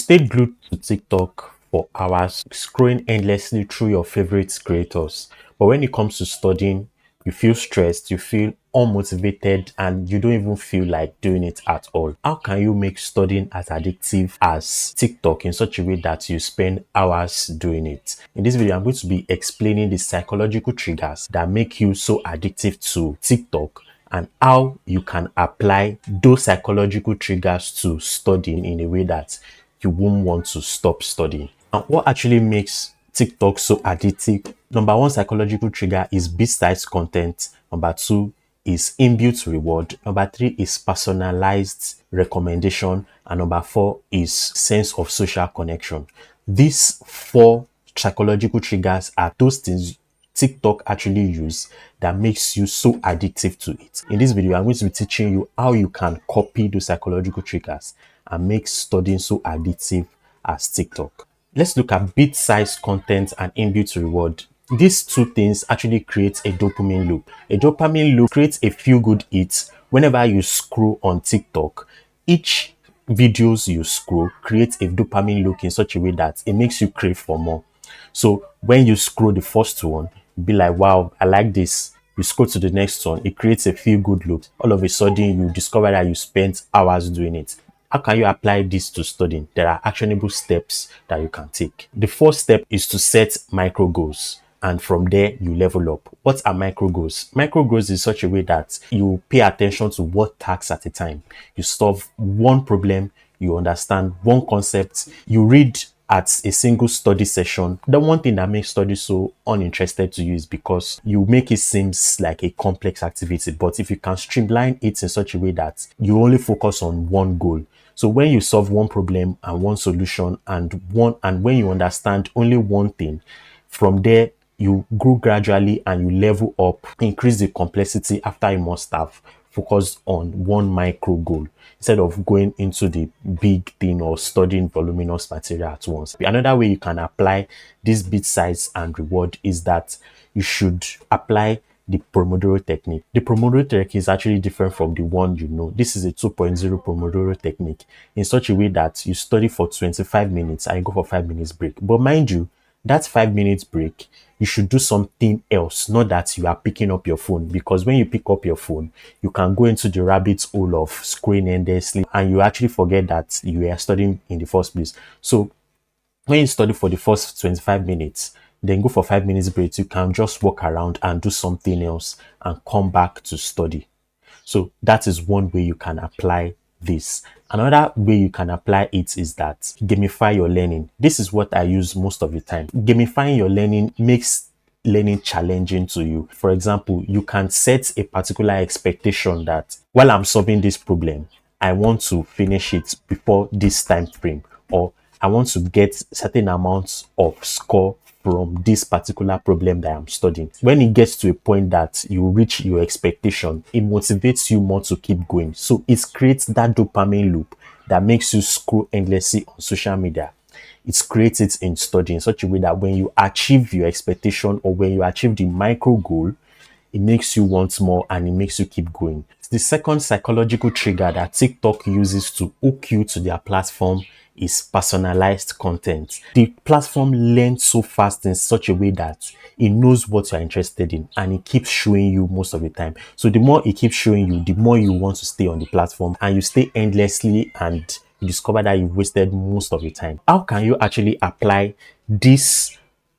Stay glued to TikTok for hours, scrolling endlessly through your favorite creators. But when it comes to studying, you feel stressed, you feel unmotivated, and you don't even feel like doing it at all. How can you make studying as addictive as TikTok in such a way that you spend hours doing it? In this video, I'm going to be explaining the psychological triggers that make you so addictive to TikTok and how you can apply those psychological triggers to studying in a way that you won't want to stop studying. And what actually makes TikTok so addictive? Number one psychological trigger is bit-sized content. Number two is inbuilt reward. Number three is personalized recommendation. And number four is sense of social connection. These four psychological triggers are those things TikTok actually use that makes you so addictive to it. In this video, I'm going to be teaching you how you can copy those psychological triggers and make studying so addictive as TikTok. Let's look at bit-sized content and inbuilt reward. These two things actually create a dopamine loop. A dopamine loop creates a feel-good hit whenever you scroll on TikTok. Each videos you scroll creates a dopamine loop in such a way that it makes you crave for more. So when you scroll the first one, be like, wow, I like this. You scroll to the next one, it creates a feel good loop. All of a sudden, you discover that you spent hours doing it. How can you apply this to studying? There are actionable steps that you can take. The first step is to set micro goals. And from there, you level up. What are micro goals? Micro goals is such a way that you pay attention to one task at a time. You solve one problem, you understand one concept, you read at a single study session. The one thing that makes study so uninterested to you is because you make it seem like a complex activity. But if you can streamline it in such a way that you only focus on one goal. So when you solve one problem and one solution and when you understand only one thing, from there you grow gradually and you level up, increase the complexity after you must have focused on one micro goal instead of going into the big thing or studying voluminous material at once. Another way you can apply this bit size and reward is that you should apply the Pomodoro technique. The Pomodoro technique is actually different from the one you know. This is a 2.0 Pomodoro technique in such a way that you study for 25 minutes and you go for 5 minutes break. But mind you, that 5 minutes break, you should do something else, not that you are picking up your phone, because when you pick up your phone, you can go into the rabbit hole of scrolling endlessly and you actually forget that you were studying in the first place. So when you study for the first 25 minutes, then go for 5 minutes break, you can just walk around and do something else and come back to study. So that is one way you can apply this. Another way you can apply it is that gamify your learning. This is what I use most of the time. Gamifying your learning makes learning challenging to you. For example, you can set a particular expectation that while I'm solving this problem, I want to finish it before this time frame, or I want to get certain amounts of score from this particular problem that I'm studying. When it gets to a point that you reach your expectation, it motivates you more to keep going. So it creates that dopamine loop that makes you scroll endlessly on social media. It creates it in studying in such a way that when you achieve your expectation or when you achieve the micro goal, it makes you want more and it makes you keep going. The second psychological trigger that TikTok uses to hook you to their platform is personalized content. The platform learns so fast in such a way that it knows what you're interested in and it keeps showing you most of the time. So the more it keeps showing you, the more you want to stay on the platform and you stay endlessly and you discover that you've wasted most of the time. How can you actually apply this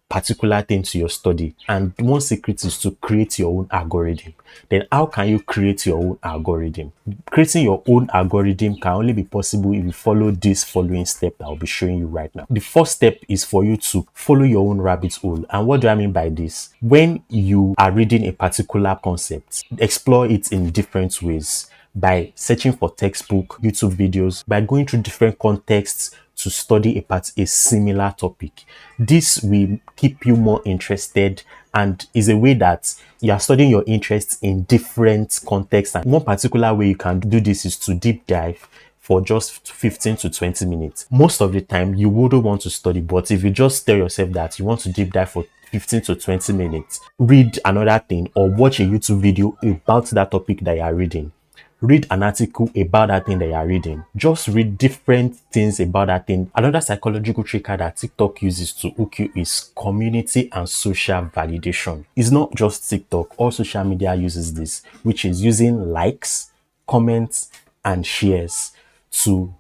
particular thing to your study? And one secret is to create your own algorithm. Then how can you create your own algorithm? Creating your own algorithm can only be possible if you follow this following step that I'll be showing you right now. The first step is for you to follow your own rabbit hole. And what do I mean by this? When you are reading a particular concept, explore it in different ways by searching for textbook, YouTube videos, by going through different contexts to study a similar topic. This will keep you more interested and is a way that you are studying your interests in different contexts. And one particular way you can do this is to deep dive for just 15 to 20 minutes. Most of the time, you wouldn't want to study, but if you just tell yourself that you want to deep dive for 15 to 20 minutes, read another thing or watch a YouTube video about that topic that you are reading. read an article about that thing that you are reading. Just read different things about that thing. Another psychological trigger that TikTok uses to hook you is community and social validation. It's not just TikTok, all social media uses this, which is using likes, comments, and shares to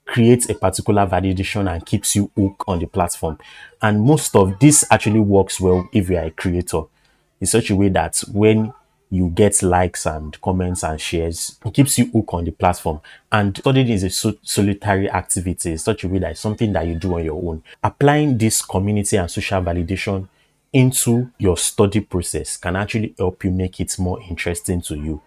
creates a particular validation and keeps you hooked on the platform. And most of this actually works well if you are a creator in such a way that when you get likes and comments and shares, it keeps you hooked on the platform. And studying is a solitary activity in such a way that it's something that you do on your own. Applying this community and social validation into your study process can actually help you make it more interesting to you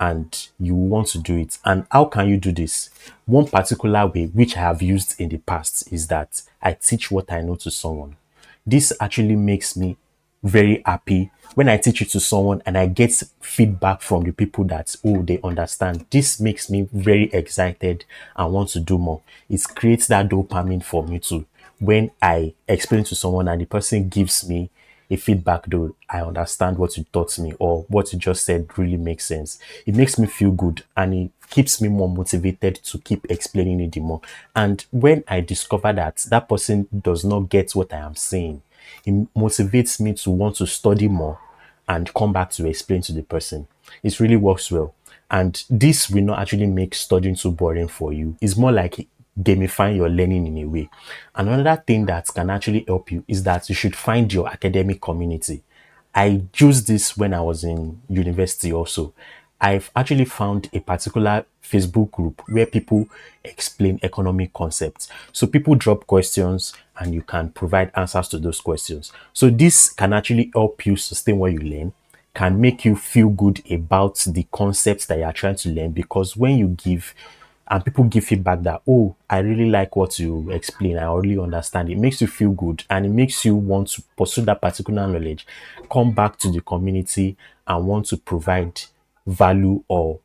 and you want to do it. And how can you do this? One particular way, which I have used in the past, is that I teach what I know to someone. This actually makes me very happy when I teach it to someone and I get feedback from the people that, oh, they understand. This makes me very excited and want to do more. It creates that dopamine for me too. When I explain to someone and the person gives me a feedback, though I understand what you taught me or what you just said really makes sense. It makes me feel good and it keeps me more motivated to keep explaining it more. And when I discover that that person does not get what I am saying, it motivates me to want to study more and come back to explain to the person. It really works well. And this will not actually make studying too boring for you. It's more like gamifying your learning in a way. Another thing that can actually help you is that you should find your academic community. I used this when I was in university also. I've actually found a particular Facebook group where people explain economic concepts. So people drop questions and you can provide answers to those questions. So this can actually help you sustain what you learn, can make you feel good about the concepts that you are trying to learn, because when you give and people give feedback that, oh, I really like what you explain, I really understand, it makes you feel good and it makes you want to pursue that particular knowledge, come back to the community and want to provide value or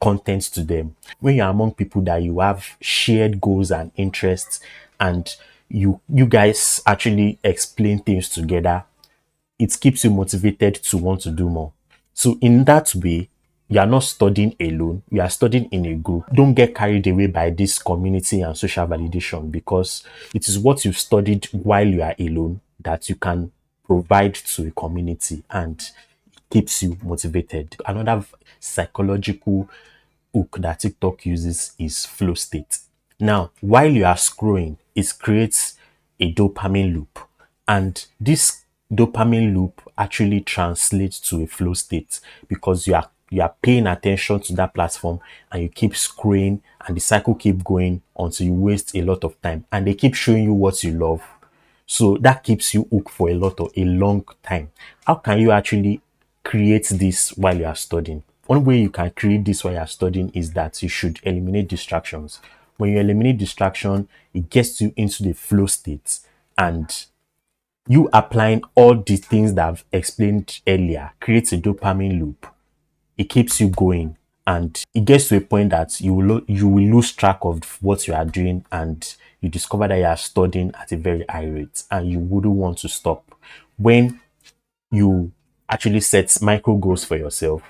content to them. When you're among people that you have shared goals and interests and you guys actually explain things together, it keeps you motivated to want to do more. So in that way, you are not studying alone, you are studying in a group. Don't get carried away by this community and social validation, because it is what you've studied while you are alone that you can provide to a community and it keeps you motivated. Another psychological hook that TikTok uses is flow state. Now, while you are scrolling, it creates a dopamine loop. And this dopamine loop actually translates to a flow state because you are paying attention to that platform and you keep scrolling and the cycle keep going until you waste a lot of time and they keep showing you what you love. So that keeps you hooked for a long time. How can you actually create this while you are studying? One way you can create this while you are studying is that you should eliminate distractions. When you eliminate distraction, it gets you into the flow state, and you applying all the things that I've explained earlier creates a dopamine loop. It keeps you going and it gets to a point that you will lose track of what you are doing and you discover that you are studying at a very high rate and you wouldn't want to stop. When you actually set micro goals for yourself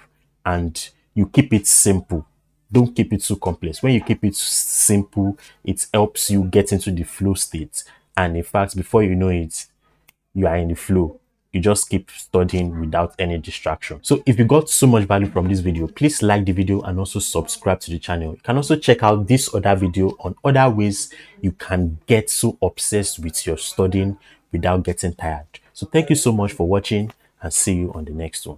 and you keep it simple, don't keep it too complex. When you keep it simple, it helps you get into the flow state, and in fact before you know it, you are in the flow. You just keep studying without any distraction. So if you got so much value from this video, please like the video and also subscribe to the channel. You can also check out this other video on other ways you can get so obsessed with your studying without getting tired. So thank you so much for watching and see you on the next one.